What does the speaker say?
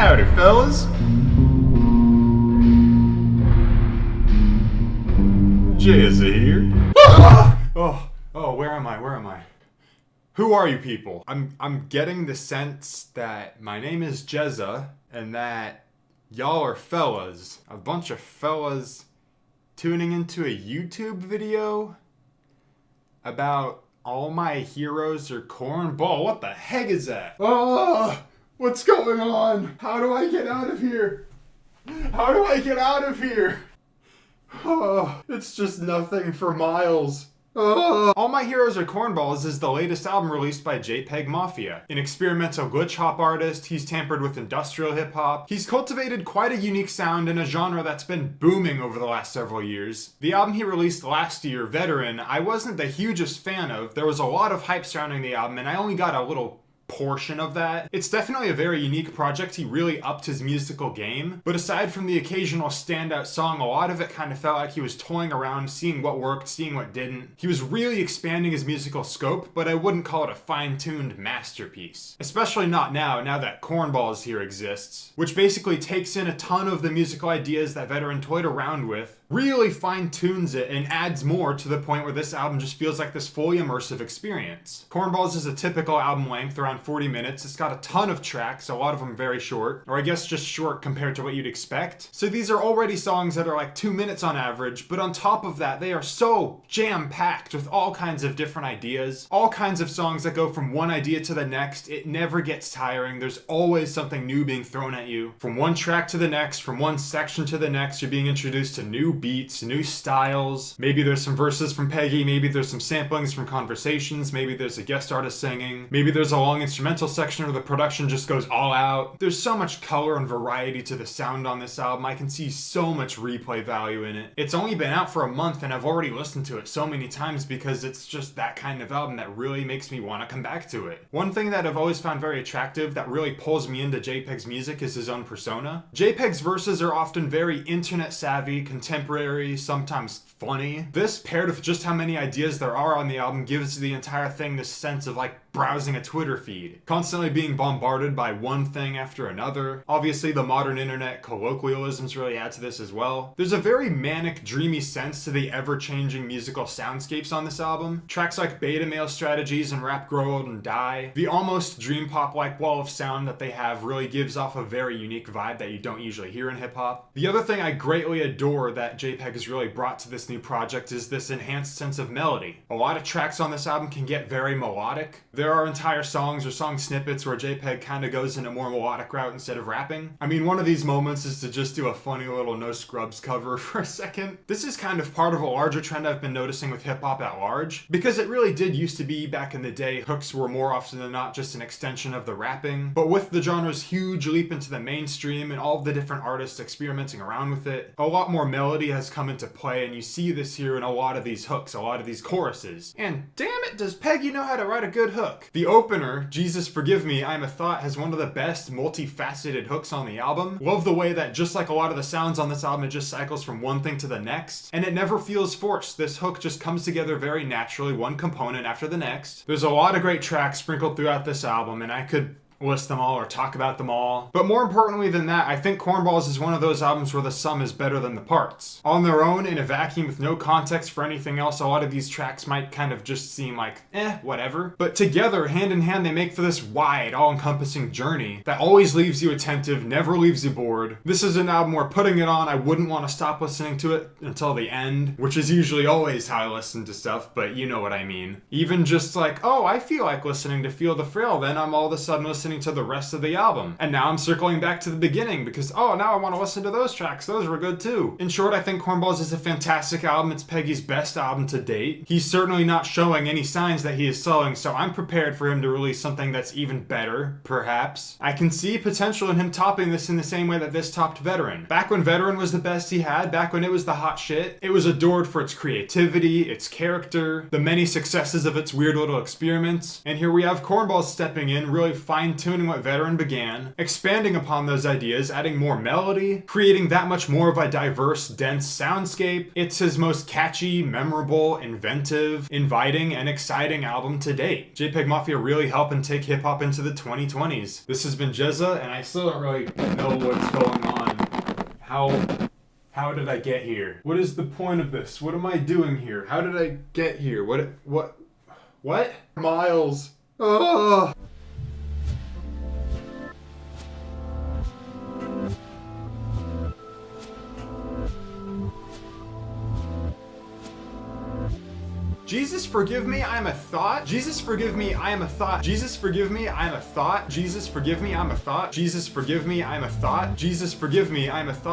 Howdy, fellas. Jezza here. Oh, where am I? Who are you people? I'm getting the sense that my name is Jezza and that y'all are fellas. A bunch of fellas tuning into a YouTube video about all my heroes are cornball. What the heck is that? Oh, what's going on? How do I get out of here? Oh, it's just nothing for miles. All My Heroes Are Cornballs is the latest album released by JPEGMAFIA. An experimental glitch hop artist, he's tampered with industrial hip hop. He's cultivated quite a unique sound in a genre that's been booming over the last several years. The album he released last year, Veteran, I wasn't the hugest fan of. There was a lot of hype surrounding the album and I only got a little portion of that. It's definitely a very unique project. He really upped his musical game, but aside from the occasional standout song, a lot of it kind of felt like he was toying around, seeing what worked, seeing what didn't. He was really expanding his musical scope, but I wouldn't call it a fine-tuned masterpiece. Especially not now that Cornballs here exists, which basically takes in a ton of the musical ideas that Veteran toyed around with, really fine-tunes it, and adds more to the point where this album just feels like this fully immersive experience. Cornballs is a typical album length, around 40 minutes. It's got a ton of tracks, a lot of them very short, or I guess just short compared to what you'd expect. So these are already songs that are like 2 minutes on average, but on top of that, they are so jam-packed with all kinds of different ideas, all kinds of songs that go from one idea to the next. It never gets tiring. There's always something new being thrown at you. From one track to the next, from one section to the next, you're being introduced to new beats, new styles. Maybe there's some verses from Peggy, maybe there's some samplings from conversations, maybe there's a guest artist singing, maybe there's a long instrumental section where the production just goes all out. There's so much color and variety to the sound on this album. I can see so much replay value in it. It's only been out for a month and I've already listened to it so many times because it's just that kind of album that really makes me want to come back to it. One thing that I've always found very attractive that really pulls me into JPEG's music is his own persona. JPEG's verses are often very internet savvy, contemporary, sometimes funny. This, paired with just how many ideas there are on the album, gives the entire thing this sense of like browsing a Twitter feed, constantly being bombarded by one thing after another. Obviously, the modern internet colloquialisms really add to this as well. There's a very manic, dreamy sense to the ever-changing musical soundscapes on this album. Tracks like Beta Male Strategies and Rap Grow Old and Die, the almost dream pop-like wall of sound that they have really gives off a very unique vibe that you don't usually hear in hip-hop. The other thing I greatly adore that JPEG has really brought to this new project is this enhanced sense of melody. A lot of tracks on this album can get very melodic. There are entire songs or song snippets where JPEG kind of goes in a more melodic route instead of rapping. I mean, one of these moments is to just do a funny little No Scrubs cover for a second. This is kind of part of a larger trend I've been noticing with hip-hop at large, because it really did used to be back in the day, hooks were more often than not just an extension of the rapping. But with the genre's huge leap into the mainstream and all of the different artists experimenting around with it, a lot more melody has come into play, and you see this here in a lot of these hooks, a lot of these choruses. And damn it, does Peggy know how to write a good hook? The opener, Jesus Forgive Me, I'm a Thought, has one of the best multifaceted hooks on the album. Love the way that just like a lot of the sounds on this album, it just cycles from one thing to the next, and it never feels forced. This hook just comes together very naturally, one component after the next. There's a lot of great tracks sprinkled throughout this album, and I could list them all or talk about them all. But more importantly than that, I think Cornballs is one of those albums where the sum is better than the parts. On their own, in a vacuum with no context for anything else, a lot of these tracks might kind of just seem like, whatever. But together, hand in hand, they make for this wide, all-encompassing journey that always leaves you attentive, never leaves you bored. This is an album where putting it on, I wouldn't want to stop listening to it until the end, which is usually always how I listen to stuff, but you know what I mean. Even just like, oh, I feel like listening to Feel the Thrill, then I'm all of a sudden listening to the rest of the album. And now I'm circling back to the beginning because, oh, now I want to listen to those tracks. Those were good too. In short, I think Cornballs is a fantastic album. It's Peggy's best album to date. He's certainly not showing any signs that he is slowing, so I'm prepared for him to release something that's even better, perhaps. I can see potential in him topping this in the same way that this topped Veteran. Back when Veteran was the best he had, back when it was the hot shit, it was adored for its creativity, its character, the many successes of its weird little experiments. And here we have Cornballs stepping in, really fine fine-tuning what Veteran began, expanding upon those ideas, adding more melody, creating that much more of a diverse, dense soundscape. It's his most catchy, memorable, inventive, inviting, and exciting album to date. JPEGMAFIA really helping take hip-hop into the 2020s. This has been Jezza, and I still don't really know what's going on. How did I get here? What is the point of this? What am I doing here? How did I get here? What? Miles. Ugh. Jesus forgive me, I am a thought. Jesus forgive me, I am a thought. Jesus forgive me, I am a thought. Jesus forgive me, I'm a thought. Jesus forgive me, I am a thought. Jesus forgive me, I am a thought.